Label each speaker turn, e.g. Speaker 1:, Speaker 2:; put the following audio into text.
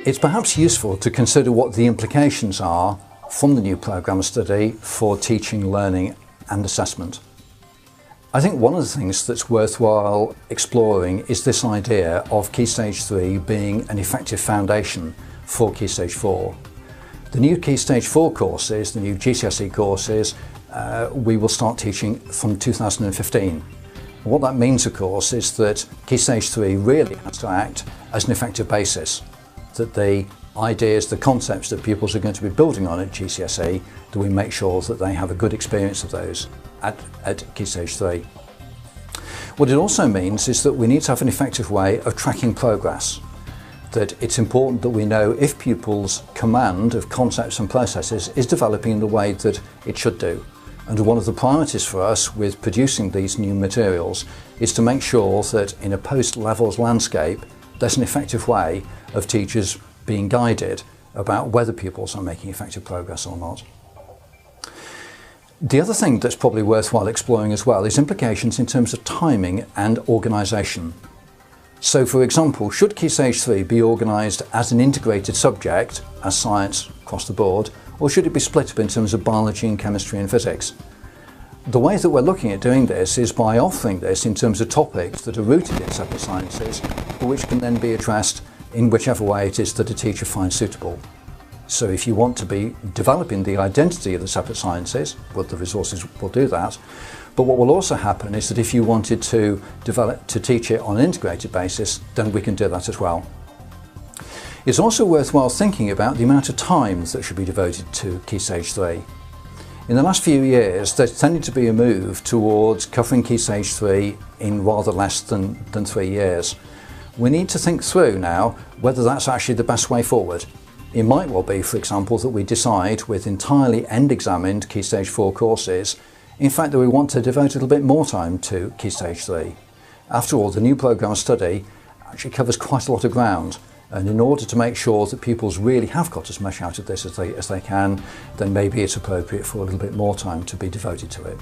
Speaker 1: It's perhaps useful to consider what the implications are from the new programme study for teaching, learning and assessment. I think one of the things that's worthwhile exploring is this idea of Key Stage 3 being an effective foundation for Key Stage 4. The new Key Stage 4 courses, the new GCSE courses, we will start teaching from 2015. What that means, of course, is that Key Stage 3 really has to act as an effective basis, that the ideas, the concepts that pupils are going to be building on at GCSE, that we make sure that they have a good experience of those at Key Stage 3. What it also means is that we need to have an effective way of tracking progress, that it's important that we know if pupils' command of concepts and processes is developing in the way that it should do. And one of the priorities for us with producing these new materials is to make sure that in a post-levels landscape there's an effective way of teachers being guided about whether pupils are making effective progress or not. The other thing that's probably worthwhile exploring as well is implications in terms of timing and organisation. So for example, should Key Stage 3 be organised as an integrated subject, as science across the board, or should it be split up in terms of biology and chemistry and physics? The way that we're looking at doing this is by offering this in terms of topics that are rooted in separate sciences, but which can then be addressed in whichever way it is that a teacher finds suitable. So if you want to be developing the identity of the separate sciences, well, the resources will do that. But what will also happen is that if you wanted to teach it on an integrated basis, then we can do that as well. It's also worthwhile thinking about the amount of time that should be devoted to Key Stage 3. In the last few years, there's tended to be a move towards covering Key Stage 3 in rather less than 3 years. We need to think through now whether that's actually the best way forward. It might well be, for example, that we decide with entirely end-examined Key Stage 4 courses, in fact, that we want to devote a little bit more time to Key Stage 3. After all, the new programme of study actually covers quite a lot of ground. And in order to make sure that pupils really have got as much out of this as they can, then maybe it's appropriate for a little bit more time to be devoted to it.